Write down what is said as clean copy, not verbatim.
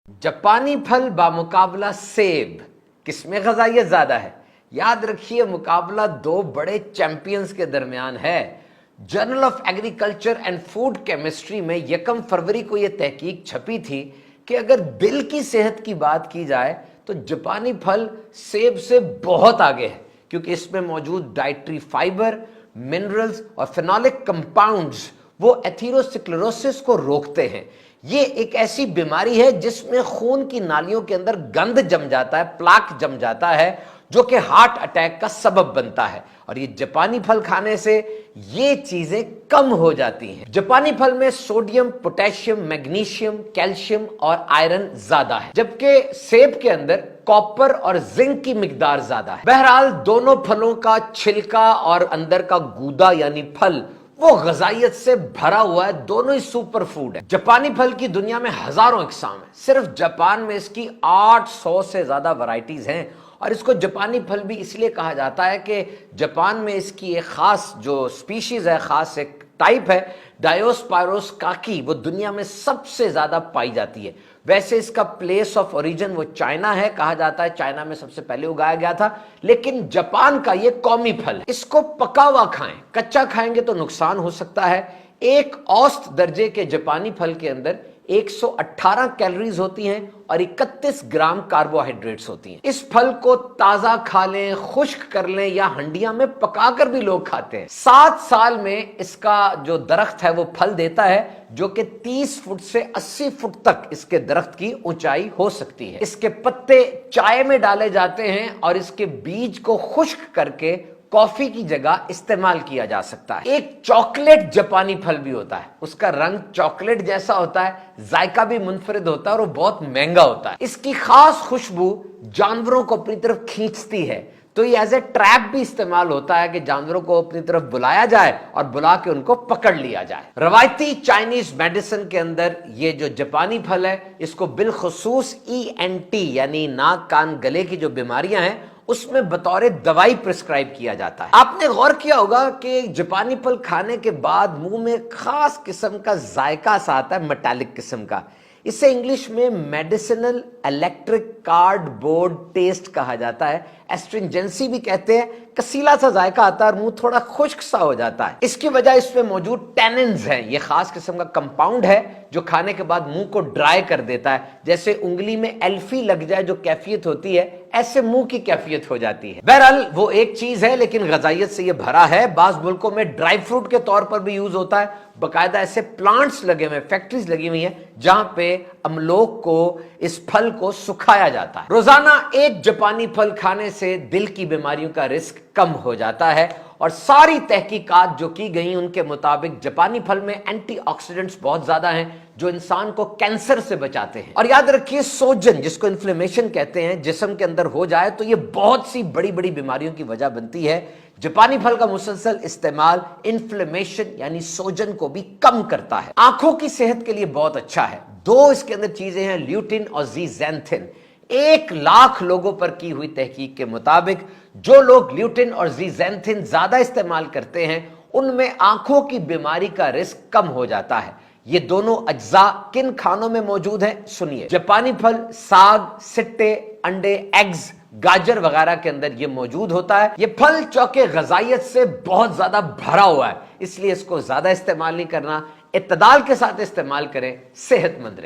जापानी फल बामुकाबला सेब, किसमें ग़ज़ाइयत ज़्यादा है? याद रखिए, मुकाबला दो बड़े चैंपियंस के दरमियान है। Journal of agriculture and food chemistry में 1 फरवरी को यह तहकीक छपी थी कि अगर दिल की सेहत की बात की जाए तो जापानी फल सेब से बहुत आगे है, क्योंकि इसमें मौजूद डाइटरी फाइबर, मिनरल्स और फेनोलिक कंपाउंड्स वो एथेरोस्क्लेरोसिस को रोकते हैं। ये एक ऐसी बीमारी है जिसमें खून की नालियों के अंदर गंद जम जाता है, प्लाक जम जाता है, जो कि हार्ट अटैक का सबब बनता है। और ये जापानी फल खाने से ये चीजें कम हो जाती हैं। जापानी फल में सोडियम, पोटेशियम, मैग्नीशियम, कैल्शियम और आयरन ज्यादा है, जबकि सेब के अंदर कॉपर और जिंक की मिकदार ज्यादा है। बहरहाल दोनों फलों का छिलका और अंदर का गूदा यानी फल वो ग़ज़ाइयत से भरा हुआ है। दोनों ही सुपर फूड है। जापानी फल की दुनिया में हजारों इकसाम है। सिर्फ जापान में इसकी 800 से ज्यादा वैरायटीज हैं। और इसको जापानी फल भी इसलिए कहा जाता है कि जापान में इसकी एक खास जो स्पीशीज है, खास एक टाइप है डायोस्पायरोस काकी, वो दुनिया में सबसे ज्यादा पाई जाती है। वैसे इसका प्लेस ऑफ ओरिजिन वो चाइना है, कहा जाता है चाइना में सबसे पहले उगाया गया था, लेकिन जापान का ये कौमी फल है। इसको पका हुआ खाएं, कच्चा खाएंगे तो नुकसान हो सकता है। एक औसत दर्जे के जापानी फल के अंदर 118 कैलोरीज होती हैं और 31 ग्राम कार्बोहाइड्रेट्स होती हैं। इस फल को ताजा खा लें, खुश्क कर लें या हंडिया में पकाकर भी लोग खाते हैं। 7 साल में इसका जो दरख्त है वो फल देता है, जो कि 30 फुट से 80 फुट तक इसके दरख्त की ऊंचाई हो सकती है। इसके पत्ते चाय में डाले जाते हैं और इसके बीज को खुश्क करके कॉफी की जगह इस्तेमाल किया जा सकता है। एक चॉकलेट जापानी फल भी होता है, उसका रंग चॉकलेट जैसा होता है, जायका भी मुनफरिद होता है और वो बहुत महंगा होता है। इसकी खास खुशबू जानवरों को अपनी तरफ खींचती है, तो ये एज ए ट्रैप भी इस्तेमाल होता है कि जानवरों को अपनी तरफ बुलाया जाए और बुला के उनको पकड़ लिया जाए। रवायती चाइनीज मेडिसिन के अंदर ये जो जापानी फल है, इसको बिलखुसूस ENT यानी नाक कान गले की जो बीमारियां हैं उसमें बतौर दवाई प्रिस्क्राइब किया जाता है। आपने गौर किया होगा कि जापानी फल खाने के बाद मुंह में खास किस्म का जायका सा आता है, मेटालिक किस्म का। इसे इंग्लिश में मेडिसिनल इलेक्ट्रिक कार्डबोर्ड टेस्ट कहा जाता है। एस्ट्रिंजेंसी भी कहते हैं। कसीला सा जायका आता है और मुंह थोड़ा खुश्क सा हो जाता है। इसकी वजह इसमें मौजूद टैनिन्स हैं। ये खास किस्म का कंपाउंड है जो खाने के बाद मुंह को ड्राई कर देता है। जैसे उंगली में एल्फी लग जाए जो कैफियत होती है, ऐसे मुंह की कैफियत हो जाती है। बहरहाल वो एक चीज है, लेकिन ग़ज़ाइयत से ये भरा है। बाज़ मुल्कों में ड्राई फ्रूट के तौर पर भी यूज होता है। बाकायदा ऐसे प्लांट्स लगे हुए, फैक्ट्रीज लगी हुई हैं जहां पे अमलोक को इस फल को सुखाया जाता है। रोजाना एक जापानी फल खाने से दिल की बीमारियों का रिस्क कम हो जाता है। और सारी तहकीकात जो की गई उनके मुताबिक जापानी फल में एंटीऑक्सीडेंट्स बहुत ज्यादा हैं जो इंसान को कैंसर से बचाते हैं। और याद रखिए, सोजन जिसको इन्फ्लेमेशन कहते हैं जिस्म के अंदर हो जाए तो ये बहुत सी बड़ी बड़ी बीमारियों की वजह बनती है। जापानी फल का मुसलसल इस्तेमाल इन्फ्लेमेशन यानी सोजन को भी कम करता है। आंखों की सेहत के लिए बहुत अच्छा है। 2 इसके अंदर चीजें हैं, ल्यूटिन और ज़ीज़ैंथिन। 1 लाख लोगों पर की हुई तहकीक के मुताबिक जो लोग ल्यूटिन और ज़ीज़ैंथिन ज्यादा इस्तेमाल करते हैं उनमें आंखों की बीमारी का रिस्क कम हो जाता है। ये दोनों अज्जा किन खानों में मौजूद हैं, सुनिए। जापानी फल साग, सिट्टे, अंडे, एग्स, गाजर वगैरह के अंदर ये मौजूद होता है। ये फल चौके ग़ज़ाइयत से बहुत ज्यादा भरा हुआ है, इसलिए इसको ज्यादा इस्तेमाल नहीं करना, इत्तदाल के साथ इस्तेमाल करें, सेहतमंद रहें।